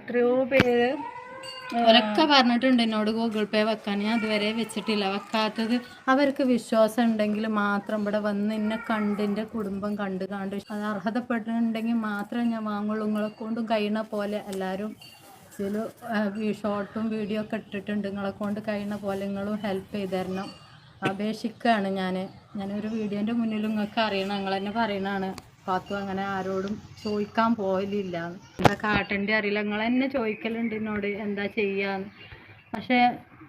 എത്രയോ പേര് അവരൊക്കെ പറഞ്ഞിട്ടുണ്ട് എന്നോട് ഗൂഗിൾ പേ വെക്കാൻ. ഞാൻ അതുവരെ വെച്ചിട്ടില്ല. വെക്കാത്തത് അവർക്ക് വിശ്വാസം ഉണ്ടെങ്കിൽ മാത്രം ഇവിടെ വന്ന് എന്നെ കണ്ട് എൻ്റെ കുടുംബം കണ്ട് അത് അർഹതപ്പെട്ടിട്ടുണ്ടെങ്കിൽ മാത്രമേ ഞാൻ വാങ്ങുള്ളൂ. നിങ്ങളെ കൊണ്ടും കഴിയുന്ന പോലെ എല്ലാവരും ഇതിൽ ഷോർട്ടും വീഡിയോ ഒക്കെ ഇട്ടിട്ടുണ്ട്. നിങ്ങളെ കൊണ്ട് കഴിയുന്ന പോലെ നിങ്ങളും ഹെൽപ്പ് ചെയ്ത് തരണം. അപേക്ഷിക്കുകയാണ് ഞാനൊരു വീഡിയോൻ്റെ മുന്നിൽ നിങ്ങൾക്ക് അറിയണം, നിങ്ങൾ തന്നെ പറയണതാണ് പാത്തു അങ്ങനെ ആരോടും ചോദിക്കാൻ പോയില്ല. എന്താ കാട്ടൻ്റെ അറിയില്ല, നിങ്ങൾ തന്നെ ചോദിക്കലുണ്ട് എന്നോട് എന്താ ചെയ്യാന്ന്. പക്ഷേ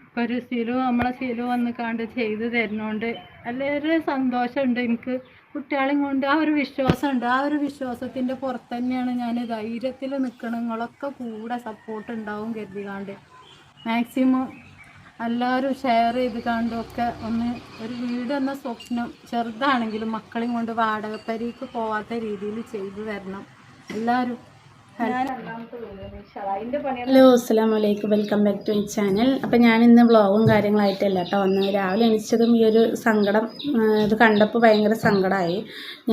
ഇപ്പോൾ ഒരു നമ്മളെ വന്ന് കണ്ട് ചെയ്ത് തരുന്നോണ്ട് വളരെ സന്തോഷമുണ്ട് എനിക്ക്. കുട്ടികളെയും കൊണ്ട് ആ ഒരു വിശ്വാസമുണ്ട്. ആ ഒരു വിശ്വാസത്തിൻ്റെ പുറത്ത് തന്നെയാണ് ഞാൻ ധൈര്യത്തിൽ നിൽക്കണം. നിങ്ങളൊക്കെ കൂടെ സപ്പോർട്ട് ഉണ്ടാവും കരുതികാണ്ട് മാക്സിമം എല്ലാവരും ഷെയർ ചെയ്ത് കണ്ടൊക്കെ ഒന്ന് ഒരു വീട് എന്ന സ്വപ്നം ചെറുതാണെങ്കിലും മക്കളെയും കൊണ്ട് വാടകപ്പരിക്ക് പോവാത്ത രീതിയിൽ ചെയ്തു തരണം എല്ലാവരും. ഹലോ, അസ്സലാമു അലൈക്കും. Welcome back to my channel. അപ്പോൾ ഞാനിന്ന് വ്ളോഗും കാര്യങ്ങളായിട്ടല്ല കേട്ടോ വന്നത്. രാവിലെ എണീച്ചതും ഈ ഒരു സങ്കടം ഇത് കണ്ടപ്പോൾ ഭയങ്കര സങ്കടമായി.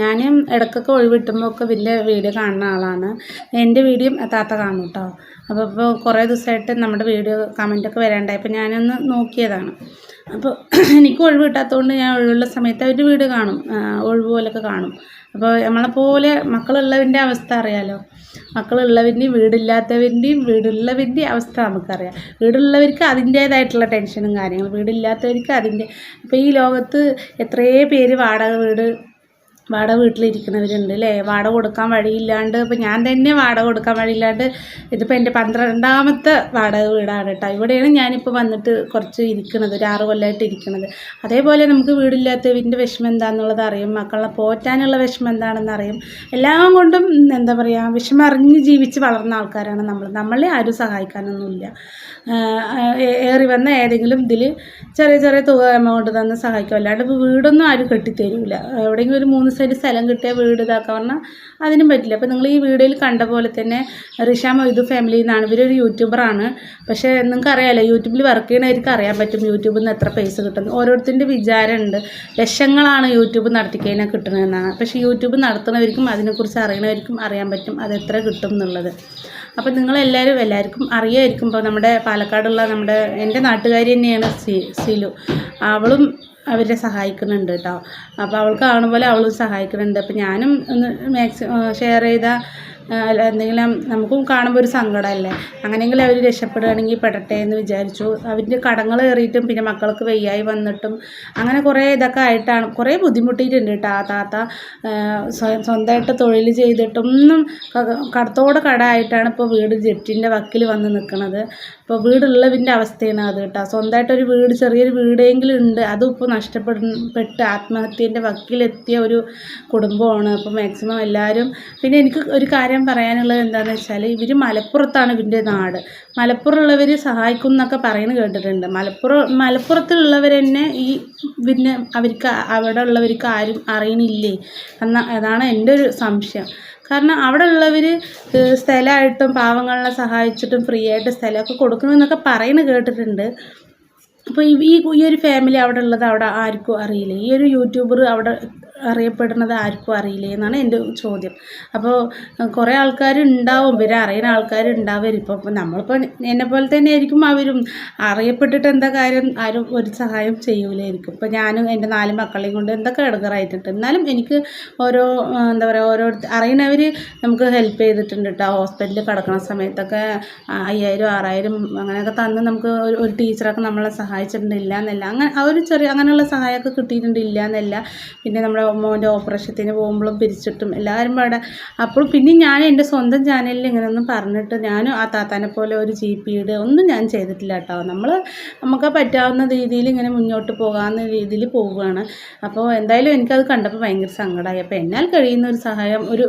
ഞാനും ഇടയ്ക്കൊക്കെ ഒഴിവിട്ടുമ്പോൾ ഒക്കെ വലിയ വീഡിയോ കാണുന്ന ആളാണ്. എൻ്റെ വീഡിയോ താത്ത കാണും കേട്ടോ. അപ്പോൾ കുറേ ദിവസമായിട്ട് നമ്മുടെ വീഡിയോ കമൻറ്റൊക്കെ വരാണ്ടായപ്പോൾ ഞാനൊന്ന് നോക്കിയതാണ്. അപ്പോൾ എനിക്ക് ഒഴിവ് കിട്ടാത്തതുകൊണ്ട് ഞാൻ ഒഴിവുള്ള സമയത്ത് അവരുടെ വീഡിയോ കാണും, ഒഴിവ് പോലൊക്കെ കാണും. അപ്പോൾ നമ്മളെപ്പോലെ മക്കളുള്ളവൻ്റെ അവസ്ഥ അറിയാമല്ലോ. മക്കളുള്ളവൻ്റെയും വീടുള്ളവൻ്റെയും അവസ്ഥ നമുക്കറിയാം. വീടുള്ളവർക്ക് അതിൻ്റേതായിട്ടുള്ള ടെൻഷനും കാര്യങ്ങളും, വീടില്ലാത്തവർക്ക് അതിൻ്റെ. ഇപ്പോൾ ഈ ലോകത്ത് എത്രയോ പേര് വാടക വീട്ടിലിരിക്കുന്നവരുണ്ട് അല്ലേ. വാടക കൊടുക്കാൻ വഴിയില്ലാണ്ട് ഇപ്പോൾ ഞാൻ തന്നെ വാടക കൊടുക്കാൻ വഴിയില്ലാണ്ട് ഇതിപ്പോൾ എൻ്റെ 12ാമത്തെ വാടക വീടാണ് കേട്ടോ. ഇവിടെയാണ് ഞാനിപ്പോൾ വന്നിട്ട് കുറച്ച് ഇരിക്കുന്നത്, ഒരു 6 കൊല്ലമായിട്ട് ഇരിക്കുന്നത്. അതേപോലെ നമുക്ക് വീടില്ലാത്തവൻ്റെ വിഷമം എന്താണെന്നുള്ളത് അറിയും, മക്കളെ പോറ്റാനുള്ള വിഷമം എന്താണെന്ന് അറിയും. എല്ലാം കൊണ്ടും എന്താ പറയുക, വിഷമം അറിഞ്ഞ് ജീവിച്ച് വളർന്ന ആൾക്കാരാണ് നമ്മളെ ആരും സഹായിക്കാനൊന്നുമില്ല. ഏറി വന്ന ഏതെങ്കിലും ഇതിൽ ചെറിയ തുക എമൗണ്ട് തന്ന് സഹായിക്കും. അല്ലാണ്ട് ഇപ്പോൾ വീടൊന്നും ആരും കെട്ടിത്തരില്ല. എവിടെയെങ്കിലും ഒരു 3 സെൻറ്റ് സ്ഥലം കിട്ടിയാൽ വീട് ഇതാക്കാൻ പറഞ്ഞാൽ അതിനും പറ്റില്ല. അപ്പോൾ നിങ്ങൾ ഈ വീഡിയോയിൽ കണ്ട പോലെ തന്നെ റിഷ മൊയ്തു ഫാമിലി എന്നാണ്. ഇവരൊരു യൂട്യൂബറാണ്. പക്ഷേ നിങ്ങൾക്കറിയാമല്ലോ, യൂട്യൂബിൽ വർക്ക് ചെയ്യണവർക്ക് അറിയാൻ പറ്റും യൂട്യൂബിൽ നിന്ന് എത്ര പൈസ കിട്ടുന്നു. ഓരോരുത്തരുടെ വിചാരമുണ്ട് ലക്ഷങ്ങളാണ് യൂട്യൂബ് നടത്തിക്കഴിഞ്ഞാൽ കിട്ടുന്നതെന്നാണ്. പക്ഷേ യൂട്യൂബ് നടത്തുന്നവർക്കും അതിനെക്കുറിച്ച് അറിയണവർക്കും അറിയാൻ പറ്റും അത് എത്ര കിട്ടും എന്നുള്ളത്. അപ്പോൾ എല്ലാവർക്കും അറിയാമായിരിക്കും. ഇപ്പോൾ നമ്മുടെ പാലക്കാടുള്ള എൻ്റെ നാട്ടുകാരി തന്നെയാണ് സിലു. അവളും അവരെ സഹായിക്കുന്നുണ്ട് കേട്ടോ. അപ്പോൾ അവൾക്ക് കാണുമ്പോൾ അവളും സഹായിക്കുന്നുണ്ട്. അപ്പോൾ ഞാനും ഒന്ന് ഷെയർ ചെയ്ത എന്തെങ്കിലും നമുക്കും കാണുമ്പോൾ ഒരു സങ്കടമല്ലേ. അങ്ങനെയെങ്കിലും അവർ രക്ഷപ്പെടുകയാണെങ്കിൽ പെടട്ടെ എന്ന് വിചാരിച്ചു. അവരുടെ കടങ്ങൾ കയറിയിട്ടും പിന്നെ മക്കൾക്ക് വയ്യായി വന്നിട്ടും അങ്ങനെ കുറേ ഇതൊക്കെ ആയിട്ടാണ് കുറേ ബുദ്ധിമുട്ടിയിട്ടുണ്ട് കേട്ടോ. ആ താത്ത സ്വന്തമായിട്ട് തൊഴിൽ ചെയ്തിട്ടൊന്നും കടത്തോടെ കടമായിട്ടാണ് ഇപ്പോൾ വീട് ജപ്തിൻ്റെ വക്കിൽ വന്ന് നിൽക്കുന്നത്. ഇപ്പോൾ വീടുള്ളതിൻ്റെ അവസ്ഥയാണ് അത് കേട്ടോ. സ്വന്തമായിട്ടൊരു വീട്, ചെറിയൊരു വീടെങ്കിലും ഉണ്ട്, അതും ഇപ്പോൾ നഷ്ടപ്പെട്ട് ആത്മഹത്യൻ്റെ വക്കിലെത്തിയ ഒരു കുടുംബമാണ്. അപ്പോൾ മാക്സിമം എല്ലാവരും. പിന്നെ എനിക്ക് ഒരു കാര്യം പറയാനുള്ളത് എന്താണെന്ന് വെച്ചാൽ, ഇവർ മലപ്പുറത്താണ് ഇവൻ്റെ നാട്. മലപ്പുറമുള്ളവർ സഹായിക്കും എന്നൊക്കെ പറയുന്നത് കേട്ടിട്ടുണ്ട്. മലപ്പുറത്തുള്ളവർ തന്നെ പിന്നെ അവിടെ ഉള്ളവർക്ക് ആരും അറിയണില്ലേ അതാണ് എൻ്റെ ഒരു സംശയം. കാരണം അവിടെ ഉള്ളവർ സ്ഥലമായിട്ടും പാവങ്ങളെ സഹായിച്ചിട്ടും ഫ്രീ ആയിട്ട് സ്ഥലമൊക്കെ കൊടുക്കണമെന്നൊക്കെ പറയുന്നത് കേട്ടിട്ടുണ്ട്. അപ്പോൾ ഈ ഒരു ഫാമിലി അവിടെ ഉള്ളത് അവിടെ ആർക്കും അറിയില്ല. ഈ ഒരു യൂട്യൂബർ അവിടെ അറിയപ്പെടുന്നത് ആർക്കും അറിയില്ലേ എന്നാണ് എൻ്റെ ചോദ്യം. അപ്പോൾ കുറേ ആൾക്കാരുണ്ടാവും, ഇവരെ അറിയുന്ന ആൾക്കാരുണ്ടാവും. ഇപ്പോൾ നമ്മളിപ്പോൾ എന്നെപ്പോലെ തന്നെ ആയിരിക്കും അവരും. അറിയപ്പെട്ടിട്ട് എന്താ കാര്യം, ആരും ഒരു സഹായം ചെയ്യൂലായിരിക്കും. ഇപ്പോൾ ഞാനും എൻ്റെ 4 മക്കളെയും കൊണ്ട് എന്തൊക്കെ ഇടങ്ങേറായിട്ടുണ്ട്. എന്നാലും എനിക്ക് എന്താ പറയുക, അറിയുന്നവർ നമുക്ക് ഹെൽപ്പ് ചെയ്തിട്ടുണ്ട് കേട്ടോ. ഹോസ്പിറ്റലിൽ കിടക്കുന്ന സമയത്തൊക്കെ 5000 6000 അങ്ങനെയൊക്കെ തന്ന് നമുക്ക് ഒരു ടീച്ചറൊക്കെ നമ്മളെ സഹായിച്ചിട്ടുണ്ടില്ല എന്നല്ല, അങ്ങനെയുള്ള സഹായമൊക്കെ കിട്ടിയിട്ടുണ്ടില്ല എന്നല്ല. പിന്നെ നമ്മുടെ മോൻ്റെ ഓപ്പറേഷത്തിന് പോകുമ്പോഴും പിരിച്ചിട്ടും എല്ലാവരും പാടെ. അപ്പോൾ പിന്നെ ഞാൻ എൻ്റെ സ്വന്തം ചാനലിൽ ഇങ്ങനെയൊന്നും പറഞ്ഞിട്ട് ഞാനും ആ താത്താനെ പോലെ ഒരു GP ഒന്നും ഞാൻ ചെയ്തിട്ടില്ല കേട്ടോ. നമുക്ക് പറ്റാവുന്ന രീതിയിൽ ഇങ്ങനെ മുന്നോട്ട് പോകാവുന്ന രീതിയിൽ പോവുകയാണ്. അപ്പോൾ എന്തായാലും എനിക്കത് കണ്ടപ്പോൾ ഭയങ്കര സങ്കടമായി. അപ്പോൾ എന്നാൽ കഴിയുന്ന ഒരു സഹായം, ഒരു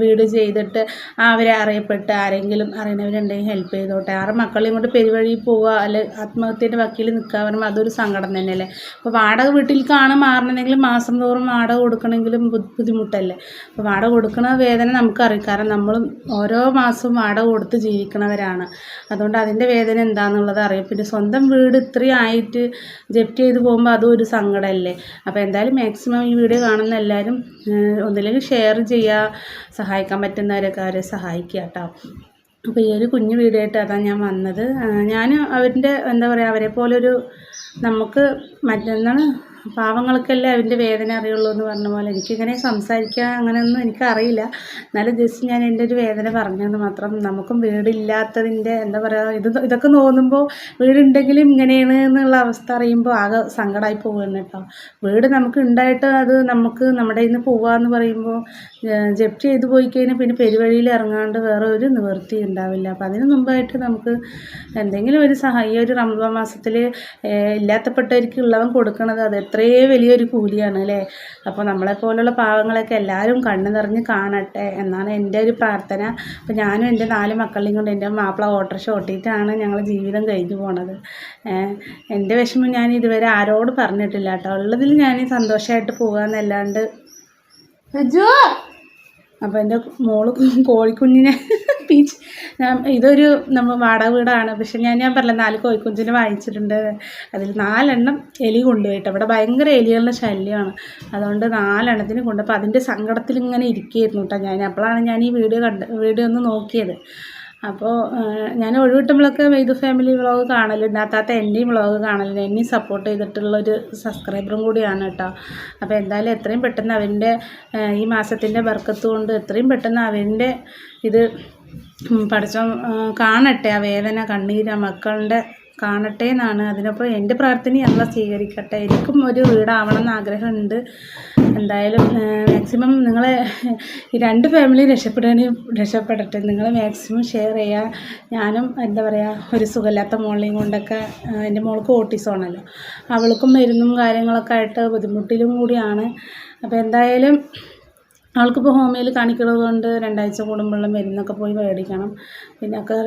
വീഡിയോ ചെയ്തിട്ട് അവരെ അറിയപ്പെട്ട് ആരെങ്കിലും അറിയുന്നവരുണ്ടെങ്കിൽ ഹെൽപ്പ് ചെയ്തോട്ടെ. 6 മക്കളെയും കൊണ്ട് പെരുവഴി പോവുക, അല്ലെ ആത്മഹത്യൻ്റെ വക്കീൽ നിൽക്കുക പറയുമ്പോൾ അതൊരു സങ്കടം തന്നെയല്ലേ. അപ്പോൾ വാടക വീട്ടിലേക്കാണ് മാറണമെങ്കിൽ മാസം തോറും വാടക കൊടുക്കണമെങ്കിലും ബുദ്ധിമുട്ടല്ലേ. അപ്പോൾ വാടക കൊടുക്കുന്ന വേദന നമുക്കറിയാം. കാരണം നമ്മളും ഓരോ മാസവും വാടക കൊടുത്ത് ജീവിക്കണവരാണ്. അതുകൊണ്ട് അതിൻ്റെ വേദന എന്താണെന്നുള്ളത് അറിയാം. പിന്നെ സ്വന്തം വീട് ഇത്രയും ആയിട്ട് ജപ്തി ചെയ്ത് പോകുമ്പോൾ അതും ഒരു സങ്കടമല്ലേ. അപ്പോൾ എന്തായാലും മാക്സിമം ഈ വീഡിയോ കാണുന്ന എല്ലാവരും ഒന്നില്ലെങ്കിൽ ഷെയർ ചെയ്യുക, സഹായിക്കാൻ പറ്റുന്നവരൊക്കെ അവരെ സഹായിക്കുക കേട്ടോ. അപ്പോൾ ഈ ഒരു കുഞ്ഞു വീഡിയോ ആയിട്ട് അതാണ് ഞാൻ വന്നത്. ഞാൻ അവരുടെ എന്താ പറയുക, അവരെ പോലൊരു നമുക്ക് മറ്റെന്താണ് പാവങ്ങൾക്കല്ലേ അതിൻ്റെ വേദന അറിയുള്ളൂ എന്ന് പറഞ്ഞ പോലെ എനിക്കിങ്ങനെ സംസാരിക്കാൻ അങ്ങനെയൊന്നും എനിക്കറിയില്ല. എന്നാലും ജസ്റ്റ് ഞാൻ എൻ്റെ ഒരു വേദന പറഞ്ഞതെന്ന് മാത്രം. നമുക്കും വീടില്ലാത്തതിൻ്റെ എന്താ പറയുക, ഇതൊക്കെ തോന്നുമ്പോൾ വീടുണ്ടെങ്കിലും ഇങ്ങനെയാണ് എന്നുള്ള അവസ്ഥ അറിയുമ്പോൾ ആകെ സങ്കടമായി പോവുകയാണ് കേട്ടോ. വീട് നമുക്ക് ഉണ്ടായിട്ട് അത് നമുക്ക് നമ്മുടെ കയ്യിൽ നിന്ന് പോകാമെന്ന് പറയുമ്പോൾ ജപ്തി ചെയ്ത് പോയി കഴിഞ്ഞാൽ പിന്നെ പെരുവഴിയിൽ ഇറങ്ങാണ്ട് വേറെ ഒരു നിവൃത്തി ഉണ്ടാവില്ല. അപ്പോൾ അതിന് മുമ്പായിട്ട് നമുക്ക് എന്തെങ്കിലും ഒരു സഹായം, ഒരു റമദാൻ മാസത്തിൽ ഇല്ലാത്തപ്പെട്ടവർക്ക് ഉള്ളവൻ കൊടുക്കണത് അത് എത്രയേ വലിയൊരു കൂലിയാണ് അല്ലേ. അപ്പോൾ നമ്മളെപ്പോലുള്ള പാവങ്ങളൊക്കെ എല്ലാവരും കണ്ണു നിറഞ്ഞ് കാണട്ടെ എന്നാണ് എൻ്റെ ഒരു പ്രാർത്ഥന. അപ്പോൾ ഞാനും എൻ്റെ 4 മക്കളെയും കൊണ്ട് എൻ്റെ മാപ്പിള ഓട്ടോറിക്ഷ ഓട്ടിയിട്ടാണ് ഞങ്ങൾ ജീവിതം കഴിഞ്ഞു പോണത്. എൻ്റെ വിഷമം ഞാൻ ഇതുവരെ ആരോട് പറഞ്ഞിട്ടില്ല കേട്ടോ. ഉള്ളതിൽ ഞാൻ സന്തോഷമായിട്ട് പോകാമെന്നല്ലാണ്ട്. അപ്പോൾ എൻ്റെ മോള് കോഴിക്കുഞ്ഞിനെ പീച്ച് ഇതൊരു നമ്മൾ വാടക വീടാണ്. പക്ഷെ ഞാൻ പറഞ്ഞില്ല 4 കോഴിക്കുഞ്ഞിനെ വാങ്ങിച്ചിട്ടുണ്ട്. അതിൽ 4 എണ്ണം എലി കൊണ്ടുപോയിട്ട് അവിടെ ഭയങ്കര എലികളുടെ ശല്യമാണ്. അതുകൊണ്ട് 4 എണ്ണത്തിന് കൊണ്ട് അപ്പോൾ അതിൻ്റെ സങ്കടത്തിൽ ഇങ്ങനെ ഇരിക്കുകയായിരുന്നു കേട്ടോ ഞാൻ. അപ്പോഴാണ് ഞാൻ ഈ വീഡിയോ ഒന്ന് നോക്കിയത്. അപ്പോൾ ഞാൻ ഒഴിവിട്ടുമ്പോഴൊക്കെ വെയ്തു ഫാമിലി വ്ളോഗ് കാണലുണ്ട്. അത്താത്ത എൻ്റെയും വ്ളോഗ് കാണലുണ്ട്. എന്നെയും സപ്പോർട്ട് ചെയ്തിട്ടുള്ളൊരു സബ്സ്ക്രൈബറും കൂടിയാണ് കേട്ടോ. അപ്പോൾ എന്തായാലും എത്രയും പെട്ടെന്ന് അവൻ്റെ ഈ മാസത്തിൻ്റെ ബർക്കത്ത് കൊണ്ട് എത്രയും പെട്ടെന്ന് അവൻ്റെ ഇത് പഠിച്ചോ കാണട്ടെ, ആ വേദന കണ്ണീര് മക്കളുടെ കാണട്ടെ എന്നാണ്. അതിനൊപ്പം എൻ്റെ പ്രാർത്ഥനയും അല്ല സ്വീകരിക്കട്ടെ. എനിക്കും ഒരു വീടാവണം എന്ന് ആഗ്രഹമുണ്ട്. എന്തായാലും മാക്സിമം നിങ്ങളെ ഈ 2 ഫാമിലി രക്ഷപ്പെടട്ടെ. നിങ്ങൾ മാക്സിമം ഷെയർ ചെയ്യുക. ഞാനും എന്താ പറയുക, ഒരു സുഖമില്ലാത്ത മോളെയും കൊണ്ടൊക്കെ, എൻ്റെ മോൾക്ക് ഓട്ടിസമാണല്ലോ, അവൾക്കും മരുന്നും കാര്യങ്ങളൊക്കെ ആയിട്ട് ബുദ്ധിമുട്ടിലും കൂടിയാണ്. അപ്പോൾ എന്തായാലും അവൾക്കിപ്പോൾ ഹോമിയോയിൽ കാണിക്കുന്നത് കൊണ്ട് 2 ആഴ്ച കൂടുമ്പോഴുള്ള മരുന്നൊക്കെ പോയി മേടിക്കണം. പിന്നെ ഒക്കെ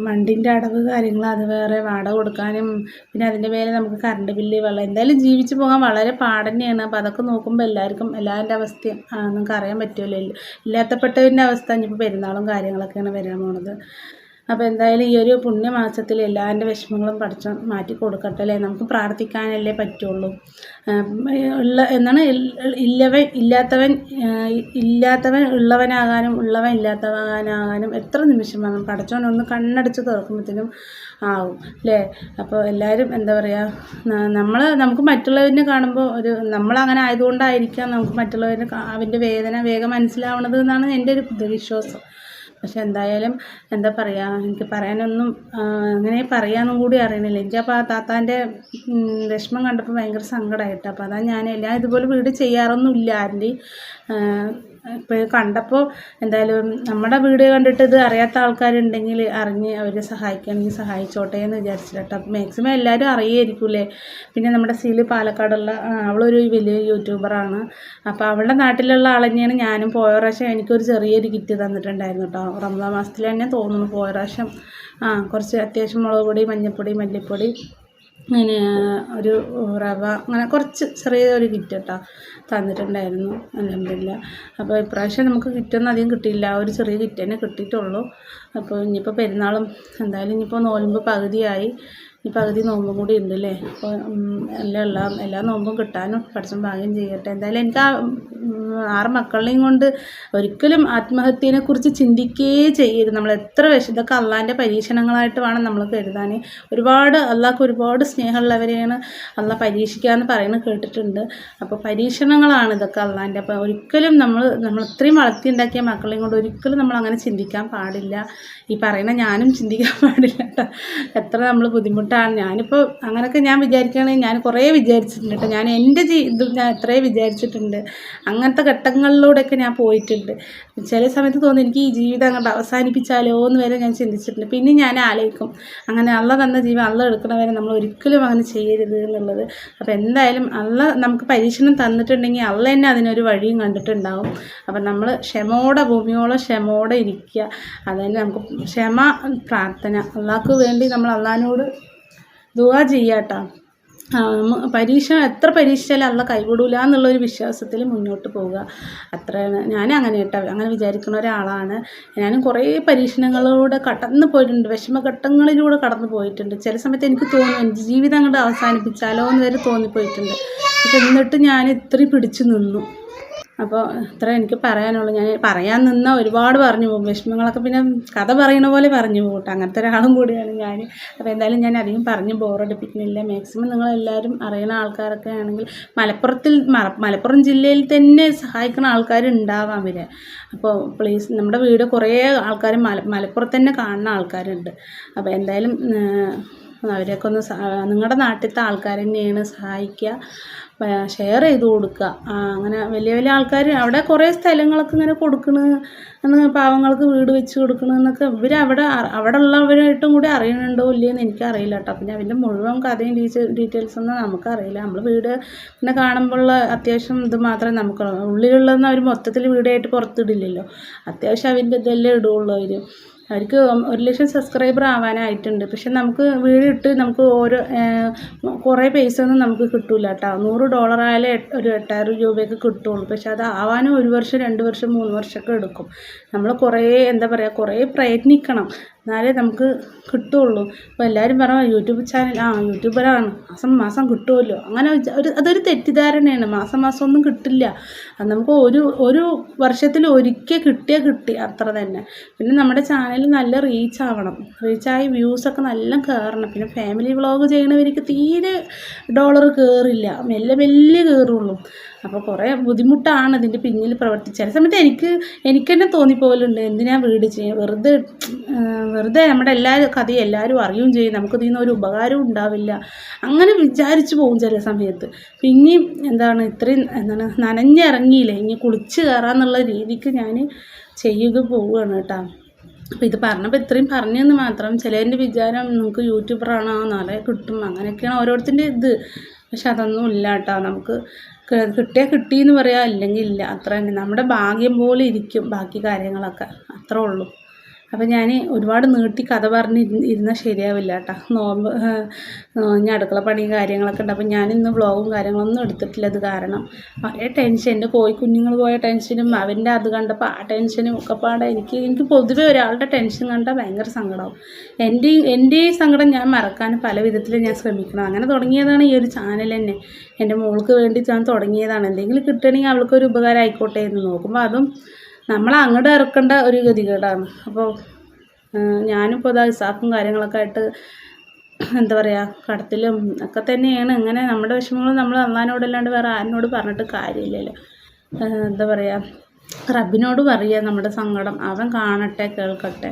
വണ്ടിൻ്റെ അടവ് കാര്യങ്ങൾ അത് വേറെ വാടക കൊടുക്കാനും പിന്നെ അതിൻ്റെ മേലെ നമുക്ക് കറണ്ട് ബില്ല് വെള്ളം എന്തായാലും ജീവിച്ച് പോകാൻ വളരെ പാടന്നെയാണ്. അപ്പോൾ അതൊക്കെ നോക്കുമ്പോൾ എല്ലാവരുടെ അവസ്ഥയും നമുക്ക് അറിയാൻ പറ്റുമല്ലോ. ഇല്ലാത്തപ്പെട്ടവൻ്റെ അവസ്ഥ ഇനിയിപ്പോൾ പെരുന്നാളും കാര്യങ്ങളൊക്കെയാണ് വരാൻ പോണത്. അപ്പോൾ എന്തായാലും ഈ ഒരു പുണ്യമാസത്തിൽ എല്ലാവരുടെ വിഷമങ്ങളും പഠിച്ച് മാറ്റി കൊടുക്കട്ടെ അല്ലേ. നമുക്ക് പ്രാർത്ഥിക്കാനല്ലേ പറ്റുള്ളൂ. ഇല്ലാത്തവൻ ഉള്ളവനാകാനും ഉള്ളവൻ ഇല്ലാത്തവനാകാനും എത്ര നിമിഷം വേണം. പഠിച്ചവനൊന്ന് കണ്ണടച്ച് തുറക്കുമ്പോഴത്തേനും ആവും അല്ലേ. അപ്പോൾ എല്ലാവരും എന്താ പറയുക, നമുക്ക് മറ്റുള്ളവരിനെ കാണുമ്പോൾ നമ്മളങ്ങനെ ആയതുകൊണ്ടായിരിക്കാം നമുക്ക് മറ്റുള്ളവരിനെ അവൻ്റെ വേദന വേഗം മനസ്സിലാവണത് എന്നാണ് എൻ്റെ ഒരു വിശ്വാസം. പക്ഷെ എന്തായാലും എന്താ പറയുക, എനിക്ക് പറയാനൊന്നും അങ്ങനെ പറയാനും കൂടി അറിയണില്ല. എനിക്ക് അപ്പോൾ ആ താത്താൻ്റെ വിഷമം കണ്ടപ്പോൾ ഭയങ്കര സങ്കടമായിട്ട്. അപ്പോൾ അതാണ് ഞാൻ എല്ലാം ഇതുപോലെ വീട് ചെയ്യാറൊന്നുമില്ല ആരുടെയും. ഇപ്പോൾ കണ്ടപ്പോൾ എന്തായാലും നമ്മുടെ വീഡിയോ കണ്ടിട്ട് ഇത് അറിയാത്ത ആൾക്കാരുണ്ടെങ്കിൽ അറിഞ്ഞ് അവരെ സഹായിക്കുകയാണെങ്കിൽ സഹായിച്ചോട്ടെ എന്ന് വിചാരിച്ചിട്ട്. അപ്പോൾ മാക്സിമം എല്ലാവരും അറിയായിരിക്കൂലേ. പിന്നെ നമ്മുടെ സീല് പാലക്കാടുള്ള അവളൊരു വലിയ യൂട്യൂബറാണ്. അപ്പോൾ അവളുടെ നാട്ടിലുള്ള ആൾ തന്നെയാണ് ഞാനും. പോയ പ്രാവശ്യം എനിക്കൊരു ചെറിയൊരു കിറ്റ് തന്നിട്ടുണ്ടായിരുന്നു കേട്ടോ. റമദാൻ മാസത്തിൽ തന്നെ തോന്നുന്നു പോയ പ്രാവശ്യം. കുറച്ച് അത്യാവശ്യം മുളക് പൊടി, മഞ്ഞൾപ്പൊടി, മല്ലിപ്പൊടി, അങ്ങനെ ഒരു റവ, അങ്ങനെ കുറച്ച് ചെറിയൊരു കിറ്റ് കേട്ടോ തന്നിട്ടുണ്ടായിരുന്നു. അൽഹംദുലില്ലാ. അപ്പോൾ ഇപ്രാവശ്യം നമുക്ക് കിറ്റൊന്നും അധികം കിട്ടിയില്ല. ഒരു ചെറിയ കിറ്റ് തന്നെ കിട്ടിയിട്ടുള്ളൂ. അപ്പോൾ ഇനിയിപ്പോൾ പെരുന്നാളും എന്തായാലും ഇനിയിപ്പോൾ നോയമ്പ് പകുതിയായി. ഈ പകുതി നോമ്പും കൂടി ഉണ്ട് അല്ലേ. അപ്പോൾ എല്ലാ നോമ്പും കിട്ടാനും പഠിച്ചും ഭാഗ്യം ചെയ്യട്ടെ. എന്തായാലും എനിക്ക് 6 മക്കളെയും കൊണ്ട് ഒരിക്കലും ആത്മഹത്യനെക്കുറിച്ച് ചിന്തിക്കുകയേ ചെയ്യരുത്. നമ്മൾ എത്ര ഇതൊക്കെ അള്ളാൻ്റെ പരീക്ഷണങ്ങളായിട്ട് വേണം നമ്മൾ കരുതാൻ. അള്ളാഹ്ക്ക് ഒരുപാട് സ്നേഹമുള്ളവരെയാണ് അള്ളാഹ് പരീക്ഷിക്കുക എന്ന് പറയുന്നത് കേട്ടിട്ടുണ്ട്. അപ്പോൾ പരീക്ഷണങ്ങളാണ് ഇതൊക്കെ അള്ളാൻ്റെ. അപ്പോൾ ഒരിക്കലും നമ്മൾ ഇത്രയും വളർത്തിയുണ്ടാക്കിയ മക്കളെയും കൊണ്ട് ഒരിക്കലും നമ്മൾ അങ്ങനെ ചിന്തിക്കാൻ പാടില്ല. ഈ പറയുന്ന ഞാനും ചിന്തിക്കാൻ പാടില്ല കേട്ടോ. എത്ര നമ്മൾ ബുദ്ധിമുട്ടാണ്. ഞാനിപ്പോൾ അങ്ങനെയൊക്കെ ഞാൻ വിചാരിക്കുകയാണെങ്കിൽ ഞാൻ കുറേ വിചാരിച്ചിട്ടുണ്ട് കേട്ടോ. ഞാൻ എൻ്റെ ഞാൻ എത്രയോ വിചാരിച്ചിട്ടുണ്ട്. അങ്ങനത്തെ ഘട്ടങ്ങളിലൂടെയൊക്കെ ഞാൻ പോയിട്ടുണ്ട്. ചില സമയത്ത് തോന്നി എനിക്ക് ഈ ജീവിതം അങ്ങോട്ട് അവസാനിപ്പിച്ചാലോ എന്ന് വരെ ഞാൻ ചിന്തിച്ചിട്ടുണ്ട്. പിന്നെ ഞാൻ ആലോചിക്കും, അങ്ങനെ അള്ള തന്ന ജീവൻ അള്ള എടുക്കണവരെ നമ്മൾ ഒരിക്കലും അങ്ങനെ ചെയ്യരുത് എന്നുള്ളത്. അപ്പോൾ എന്തായാലും അള്ള നമുക്ക് പരീക്ഷണം തന്നിട്ടുണ്ടെങ്കിൽ അള്ള തന്നെ അതിനൊരു വഴിയും കണ്ടിട്ടുണ്ടാവും. അപ്പം നമ്മൾ ഭൂമിയോളം ക്ഷമയോടെ ഇരിക്കുക. അതുതന്നെ നമുക്ക് ക്ഷമ പ്രാർത്ഥന. അള്ളാഹ്ക്ക് വേണ്ടി നമ്മൾ അള്ളാഹിനോട് ദുആ ചെയ്യാട്ടോ. എത്ര പരീക്ഷിച്ചാലും അള്ള കൈവിടൂല എന്നുള്ളൊരു വിശ്വാസത്തിൽ മുന്നോട്ട് പോവുക. അത്രയാണ്. ഞാൻ അങ്ങനെ കേട്ടോ, അങ്ങനെ വിചാരിക്കുന്ന ഒരാളാണ്. ഞാനും കുറേ പരീക്ഷണങ്ങളിലൂടെ കടന്നു പോയിട്ടുണ്ട്. വിഷമഘട്ടങ്ങളിലൂടെ കടന്നു പോയിട്ടുണ്ട്. ചില സമയത്ത് എനിക്ക് തോന്നും എൻ്റെ ജീവിതം അങ്ങോട്ട് അവസാനിപ്പിച്ചാലോ എന്ന് വരെ തോന്നിപ്പോയിട്ടുണ്ട്. പക്ഷെ എന്നിട്ട് ഞാൻ ഇത്രയും പിടിച്ചു നിന്നു. അപ്പോൾ ഇത്ര എനിക്ക് പറയാനുള്ളൂ. ഞാൻ പറയാൻ നിന്നാൽ ഒരുപാട് പറഞ്ഞു പോകും, വിഷമങ്ങളൊക്കെ പിന്നെ കഥ പറയണ പോലെ പറഞ്ഞു പോകട്ടെ, അങ്ങനത്തെ ഒരാളും കൂടിയാണ് ഞാൻ. അപ്പോൾ എന്തായാലും ഞാൻ അധികം പറഞ്ഞ് ബോറടിപ്പിക്കുന്നില്ല. മാക്സിമം നിങ്ങളെല്ലാവരും അറിയുന്ന ആൾക്കാരൊക്കെ ആണെങ്കിൽ മലപ്പുറം ജില്ലയിൽ തന്നെ സഹായിക്കുന്ന ആൾക്കാരുണ്ടാവാം ഇവരെ. അപ്പോൾ പ്ലീസ്, നമ്മുടെ വീഡിയോ കുറേ ആൾക്കാർ മലപ്പുറത്ത് തന്നെ കാണുന്ന ആൾക്കാരുണ്ട്. അപ്പോൾ എന്തായാലും അവരെയൊക്കെ ഒന്ന് നിങ്ങളുടെ നാട്ടിലത്തെ ആൾക്കാർ തന്നെയാണ് സഹായിക്കുക, ഷെയർ ചെയ്ത് കൊടുക്കുക. അങ്ങനെ വലിയ വലിയ ആൾക്കാർ അവിടെ കുറേ സ്ഥലങ്ങളൊക്കെ ഇങ്ങനെ കൊടുക്കണമെന്ന്, പാവങ്ങൾക്ക് വീട് വെച്ച് കൊടുക്കണമെന്നൊക്കെ അവിടെ ഉള്ളവരായിട്ടും കൂടി അറിയണുണ്ടോ ഇല്ലയെന്ന് എനിക്കറിയില്ല കേട്ടോ. പിന്നെ അതിൻ്റെ മുഴുവൻ കഥയും ഡീറ്റെയിൽസൊന്നും നമുക്കറിയില്ല. നമ്മൾ വീട് പിന്നെ കാണുമ്പോഴുള്ള അത്യാവശ്യം ഇത് മാത്രമേ നമുക്ക് ഉള്ളിലുള്ളതെന്ന് അവർ മൊത്തത്തിൽ വീടായിട്ട് പുറത്തിടില്ലല്ലോ. അത്യാവശ്യം അതിൻ്റെ ഇതെല്ലാം ഇടുകയുള്ളൂ അവർക്ക് 1 ലക്ഷം സബ്സ്ക്രൈബർ ആവാനായിട്ടുണ്ട്. പക്ഷെ നമുക്ക് വീടിട്ട് നമുക്ക് കുറേ പൈസ ഒന്നും നമുക്ക് കിട്ടില്ല കേട്ടോ. $100 ആയാലേ ഒരു 8000 രൂപയൊക്കെ കിട്ടുള്ളൂ. പക്ഷെ അത് ആവാനും 1 വർഷം 2 വർഷം 3 വർഷമൊക്കെ എടുക്കും. നമ്മൾ കുറേ കുറേ പ്രയത്നിക്കണം, എന്നാലേ നമുക്ക് കിട്ടുള്ളൂ. അപ്പോൾ എല്ലാവരും പറയും യൂട്യൂബ് ചാനൽ യൂട്യൂബറാണ്, മാസം കിട്ടുമല്ലോ, അങ്ങനെ അതൊരു തെറ്റിദ്ധാരണയാണ്. മാസം ഒന്നും കിട്ടില്ല. അത് നമുക്ക് ഒരു വർഷത്തിൽ ഒരിക്കൽ കിട്ടി അത്ര തന്നെ. പിന്നെ നമ്മുടെ ചാനൽ നല്ല റീച്ചായി വ്യൂസൊക്കെ നല്ല കയറണം. പിന്നെ ഫാമിലി വ്ളോഗ് ചെയ്യണവർക്ക് തീരെ ഡോളർ കയറില്ല, മെല്ലെ കയറുള്ളൂ. അപ്പോൾ കുറേ ബുദ്ധിമുട്ടാണ് ഇതിൻ്റെ പിന്നിൽ ചില സമയത്ത് എനിക്ക് തന്നെ തോന്നിപ്പോലുണ്ട്, എന്തിനാ വീട് ചെയ്യും, വെറുതെ നമ്മുടെ കഥയും എല്ലാവരും അറിയുകയും ചെയ്യും, നമുക്കിതിൽ നിന്ന് ഒരു ഉപകാരവും ഉണ്ടാവില്ല, അങ്ങനെ വിചാരിച്ചു പോകും ചില സമയത്ത്. പിന്നെയും ഇത്രയും നനഞ്ഞിറങ്ങിയില്ലേ, ഇനി കുളിച്ച് കയറാന്നുള്ള രീതിക്ക് ഞാൻ പോവുകയാണ് കേട്ടോ. അപ്പോൾ ഇത് പറഞ്ഞപ്പോൾ ഇത്രയും പറഞ്ഞെന്ന് മാത്രം. ചിലതിൻ്റെ വിചാരം നമുക്ക് യൂട്യൂബറാണോ, നാളെ കിട്ടും, അങ്ങനെയൊക്കെയാണ് ഓരോരുത്തരുടെ ഇത്. പക്ഷെ അതൊന്നും ഇല്ല കേട്ടോ. നമുക്ക് കിട്ടിയെന്ന് പറയാം, അല്ലെങ്കിൽ ഇല്ല, അത്ര തന്നെ. നമ്മുടെ ഭാഗ്യം പോലെ ഇരിക്കും ബാക്കി കാര്യങ്ങളൊക്കെ, അത്രേ ഉള്ളൂ. അപ്പോൾ ഞാൻ ഒരുപാട് നീട്ടി കഥ പറഞ്ഞ് ഇരുന്നാൽ ശരിയാവില്ല കേട്ടോ. ഇനി അടുക്കള പണിയും കാര്യങ്ങളൊക്കെ ഉണ്ട്. അപ്പോൾ ഞാനിന്ന് വ്ളോഗും കാര്യങ്ങളൊന്നും എടുത്തിട്ടില്ല. അത് കാരണം വളരെ ടെൻഷൻ, എൻ്റെ കുഞ്ഞുങ്ങൾ പോയ ടെൻഷനും അവൻ്റെ അത് കണ്ടപ്പോൾ ആ ടെൻഷനും ഒക്കെ പാടെ എനിക്ക് പൊതുവെ ഒരാളുടെ ടെൻഷൻ കണ്ടാൽ ഭയങ്കര സങ്കടമാവും. എൻ്റെ ഈ സങ്കടം ഞാൻ മറക്കാൻ പല വിധത്തിൽ ഞാൻ ശ്രമിക്കണം. അങ്ങനെ തുടങ്ങിയതാണ് ഈ ഒരു ചാനൽ തന്നെ. എൻ്റെ മോൾക്ക് വേണ്ടി ഞാൻ തുടങ്ങിയതാണ്. എന്തെങ്കിലും കിട്ടണമെങ്കിൽ അവൾക്കൊരു ഉപകാരം ആയിക്കോട്ടെ എന്ന് നോക്കുമ്പോൾ അതും നമ്മൾ അങ്ങോട്ട് ഇറക്കേണ്ട ഒരു ഗതികേടാണ്. അപ്പോൾ ഞാനിപ്പോൾ ഇസാഫും കാര്യങ്ങളൊക്കെ ആയിട്ട് കടത്തിലും ഒക്കെ തന്നെയാണ്. ഇങ്ങനെ നമ്മുടെ വിഷമങ്ങൾ നമ്മൾ അള്ളാഹിനോടല്ലാണ്ട് വേറെ ആരിനോട് പറഞ്ഞിട്ട് കാര്യമില്ലല്ലോ. റബ്ബിനോട് പറയുക നമ്മുടെ സങ്കടം, അവൻ കാണട്ടെ, കേൾക്കട്ടെ,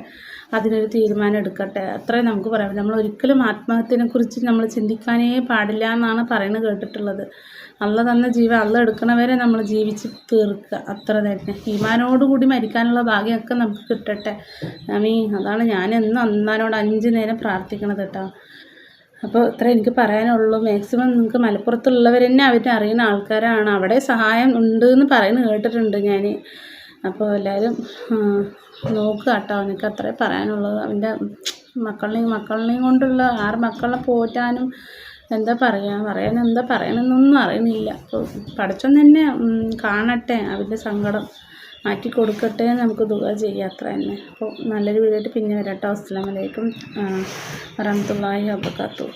അതിനൊരു തീരുമാനം എടുക്കട്ടെ, അത്രേ നമുക്ക് പറയാം. നമ്മൾ ഒരിക്കലും ആത്മഹത്യനെക്കുറിച്ച് നമ്മൾ ചിന്തിക്കാനേ പാടില്ല എന്നാണ് പറയുന്നത് കേട്ടിട്ടുള്ളത്. അള്ള തന്ന ജീവൻ അള്ള എടുക്കണവരെ നമ്മൾ ജീവിച്ച് തീർക്കുക, അത്ര തന്നെ. ഈമാനോടുകൂടി മരിക്കാനുള്ള ഭാഗ്യമൊക്കെ നമുക്ക് കിട്ടട്ടെ. അതാണ് ഞാൻ എന്നും അള്ളാഹിനോട് 5 നേരം പ്രാർത്ഥിക്കണത് കേട്ടോ. അപ്പോൾ ഇത്ര എനിക്ക് പറയാനുള്ളൂ. മാക്സിമം നിങ്ങൾക്ക് മലപ്പുറത്തുള്ളവർ തന്നെ അവരെ അറിയുന്ന ആൾക്കാരാണ്, അവിടെ സഹായം ഉണ്ട് എന്ന് പറയുന്നത് കേട്ടിട്ടുണ്ട് ഞാൻ. അപ്പോൾ എല്ലാവരും നോക്കുക കേട്ടോ. എനിക്ക് അത്രേ പറയാനുള്ളത്. അവൻ്റെ മക്കളെയും കൊണ്ടുള്ള 6 മക്കളെ പോറ്റാനും പറയണമെന്നൊന്നും അറിയണില്ല. അപ്പോൾ പടച്ചോൻ തന്നെ കാണട്ടെ, അവൻ്റെ സങ്കടം മാറ്റി കൊടുക്കട്ടെ, നമുക്ക് ദുആ ചെയ്യാം, അത്ര തന്നെ. അപ്പോൾ നല്ലൊരു വീഡിയോ ആയിട്ട് പിന്നെ വരാം കേട്ടോ. അസ്സലാമു അലൈക്കും വറഹ്മത്തുള്ളാഹി വബറകാതുഹു.